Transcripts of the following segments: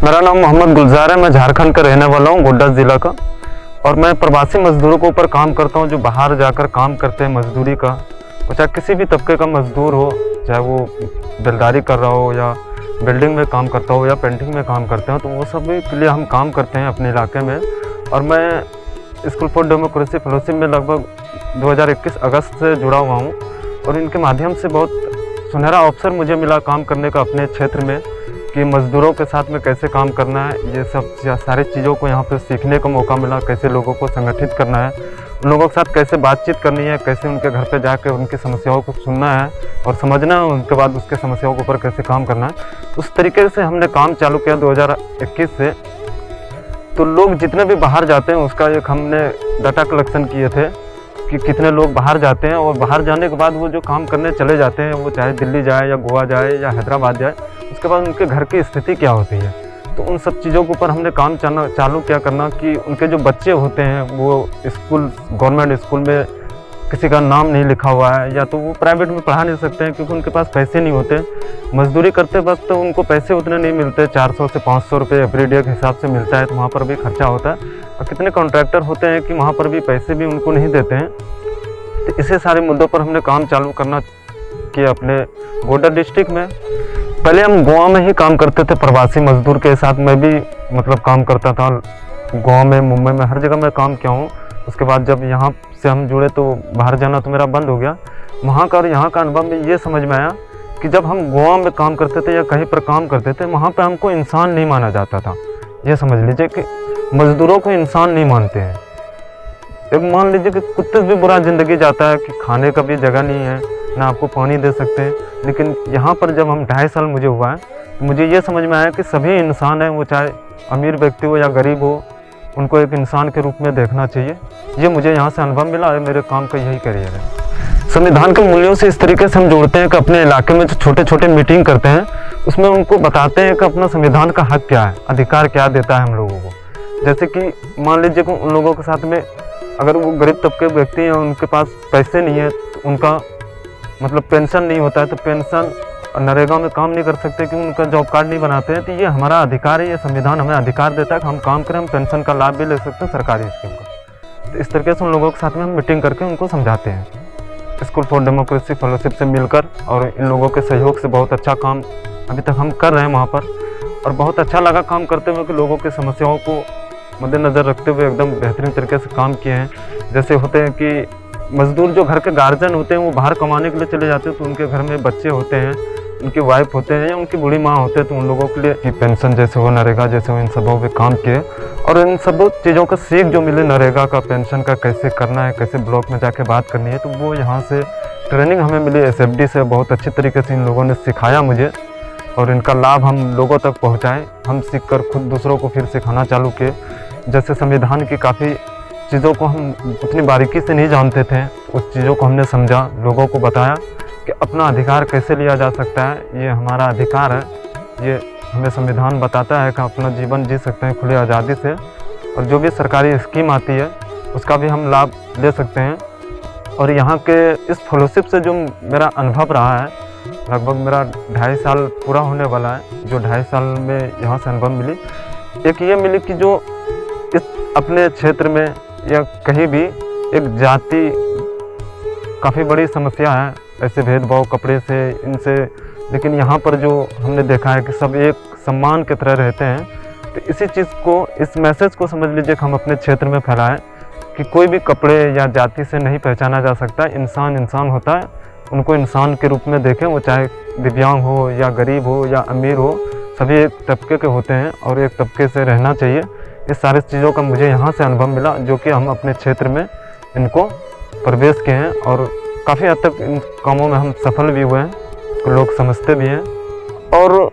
मेरा नाम मोहम्मद गुलजार है। मैं झारखंड का रहने वाला हूँ, गोड्डा ज़िला का। और मैं प्रवासी मजदूरों के ऊपर काम करता हूँ, जो बाहर जाकर काम करते हैं मजदूरी का। वो चाहे किसी भी तबके का मजदूर हो, चाहे वो बेलदारी कर रहा हो या बिल्डिंग में काम करता हो या पेंटिंग में काम करते हो, तो वो सभी के लिए हम काम करते हैं अपने इलाके में। और मैं स्कूल फॉर डेमोक्रेसी फेलोशिप में लगभग 2021 अगस्त से जुड़ा हुआ हूँ। और इनके माध्यम से बहुत सुनहरा अवसर मुझे मिला काम करने का अपने क्षेत्र में, कि मज़दूरों के साथ में कैसे काम करना है। ये सब सारी चीज़ों को यहाँ पे सीखने का मौका मिला, कैसे लोगों को संगठित करना है, उन लोगों के साथ कैसे बातचीत करनी है, कैसे उनके घर पे जाकर उनकी समस्याओं को सुनना है और समझना है, उनके बाद उसके समस्याओं के ऊपर कैसे काम करना है। उस तरीके से हमने काम चालू किया 2021 से। तो लोग जितने भी बाहर जाते हैं उसका एक हमने डाटा कलेक्शन किए थे कि कितने लोग बाहर जाते हैं, और बाहर जाने के बाद वो जो काम करने चले जाते हैं, वो चाहे दिल्ली जाए या गोवा जाए या हैदराबाद जाए, उसके बाद उनके घर की स्थिति क्या होती है। तो उन सब चीज़ों के ऊपर हमने काम चालू क्या करना कि उनके जो बच्चे होते हैं वो स्कूल, गवर्नमेंट स्कूल में किसी का नाम नहीं लिखा हुआ है, या तो वो प्राइवेट में पढ़ा नहीं सकते हैं क्योंकि उनके पास पैसे नहीं होते। मजदूरी करते वक्त तो उनको पैसे उतने नहीं मिलते, 400 से 500 रुपये एवरी डे के हिसाब से मिलता है, तो वहाँ पर भी खर्चा होता है। और कितने कॉन्ट्रैक्टर होते हैं कि वहाँ पर भी पैसे भी उनको नहीं देते हैं। तो इसे सारे मुद्दों पर हमने काम चालू करना किया अपने गोड्डा डिस्ट्रिक्ट में। पहले हम गोवा में ही काम करते थे प्रवासी मजदूर के साथ। मैं भी काम करता था गोवा में, मुंबई में, हर जगह मैं काम किया हूँ। उसके बाद जब यहाँ से हम जुड़े तो बाहर जाना तो मेरा बंद हो गया। वहाँ का और यहाँ का अनुभव में ये समझ में आया कि जब हम गोवा में काम करते थे या कहीं पर काम करते थे, वहाँ पर हमको इंसान नहीं माना जाता था। ये समझ लीजिए कि मज़दूरों को इंसान नहीं मानते हैं। एक मान लीजिए कि कुत्ते से भी बुरा ज़िंदगी जाता है कि खाने का भी जगह नहीं है, ना आपको पानी दे सकते हैं। लेकिन यहाँ पर जब हम 2.5 साल मुझे हुआ है, तो मुझे ये समझ में आया कि सभी इंसान हैं, वो चाहे अमीर व्यक्ति हो या गरीब हो, उनको एक इंसान के रूप में देखना चाहिए। ये मुझे यहाँ से अनुभव मिला है। मेरे काम का यही करियर है। संविधान के मूल्यों से इस तरीके से हम जोड़ते हैं कि अपने इलाके में जो छोटे छोटे मीटिंग करते हैं, उसमें उनको बताते हैं कि अपना संविधान का हक क्या है, अधिकार क्या देता है हम लोगों को। जैसे कि मान लीजिए कि उन लोगों के साथ में अगर वो गरीब तबके व्यक्ति हैं, उनके पास पैसे नहीं है, तो उनका पेंशन नहीं होता है, तो पेंशन नरेगा में काम नहीं कर सकते कि उनका जॉब कार्ड नहीं बनाते हैं। तो ये हमारा अधिकार है, ये संविधान हमें अधिकार देता है कि हम काम करें, हम पेंशन का लाभ भी ले सकते हैं सरकारी स्कीम का। तो इस तरीके से उन लोगों के साथ में हम मीटिंग करके उनको समझाते हैं स्कूल फॉर डेमोक्रेसी फेलोशिप से मिलकर। और इन लोगों के सहयोग से बहुत अच्छा काम अभी तक हम कर रहे हैं वहाँ पर। और बहुत अच्छा लगा काम करते हुए कि लोगों की समस्याओं को मद्देनज़र रखते हुए एकदम बेहतरीन तरीके से काम किए हैं। जैसे होते हैं कि मज़दूर जो घर के गार्जियन होते हैं, वो बाहर कमाने के लिए चले जाते हैं, तो उनके घर में बच्चे होते हैं, उनकी वाइफ होते हैं या उनकी बूढ़ी माँ होते हैं, तो उन लोगों के लिए पेंशन जैसे हो, नरेगा जैसे हो, इन सबों पे काम किए। और इन सब चीज़ों का सीख जो मिले, नरेगा का, पेंशन का कैसे करना है, कैसे ब्लॉक में जाके बात करनी है, तो वो यहाँ से ट्रेनिंग हमें मिली SFD से। बहुत अच्छी तरीके से इन लोगों ने सिखाया मुझे, और इनका लाभ हम लोगों तक पहुँचाएँ। हम सीख कर खुद दूसरों को फिर सिखाना चालू किए। जैसे संविधान की काफ़ी चीज़ों को हम उतनी बारीकी से नहीं जानते थे, उस चीज़ों को हमने समझा, लोगों को बताया कि अपना अधिकार कैसे लिया जा सकता है, ये हमारा अधिकार है, ये हमें संविधान बताता है कि अपना जीवन जी सकते हैं खुली आज़ादी से। और जो भी सरकारी स्कीम आती है उसका भी हम लाभ ले सकते हैं। और यहाँ के इस फेलोशिप से जो मेरा अनुभव रहा है, लगभग मेरा 2.5 साल पूरा होने वाला है, जो 2.5 साल में यहाँ से अनुभव मिली, एक ये मिली कि जो इस अपने क्षेत्र में या कहीं भी एक जाति काफ़ी बड़ी समस्या है, ऐसे भेदभाव कपड़े से, इनसे। लेकिन यहाँ पर जो हमने देखा है कि सब एक सम्मान की तरह रहते हैं। तो इसी चीज़ को, इस मैसेज को समझ लीजिए कि हम अपने क्षेत्र में फैलाएं कि कोई भी कपड़े या जाति से नहीं पहचाना जा सकता। इंसान इंसान होता है, उनको इंसान के रूप में देखें। वो चाहे दिव्यांग हो या गरीब हो या अमीर हो, सभी एक तबके के होते हैं और एक तबके से रहना चाहिए। इस सारी चीज़ों का मुझे यहाँ से अनुभव मिला, जो कि हम अपने क्षेत्र में इनको प्रवेश किए हैं। और काफ़ी हद तक इन कामों में हम सफल भी हुए हैं, लोग समझते भी हैं। और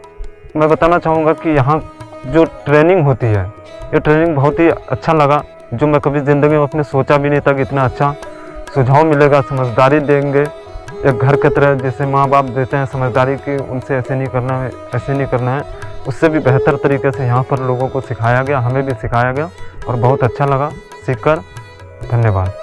मैं बताना चाहूँगा कि यहाँ जो ट्रेनिंग होती है, ये ट्रेनिंग बहुत ही अच्छा लगा, जो मैं कभी ज़िंदगी में अपने सोचा भी नहीं था कि इतना अच्छा सुझाव मिलेगा, समझदारी देंगे एक घर की तरह। जैसे माँ बाप देते हैं समझदारी की, उनसे ऐसे नहीं करना है, ऐसे नहीं करना है, उससे भी बेहतर तरीके से यहाँ पर लोगों को सिखाया गया, हमें भी सिखाया गया। और बहुत अच्छा लगा सीखकर। धन्यवाद।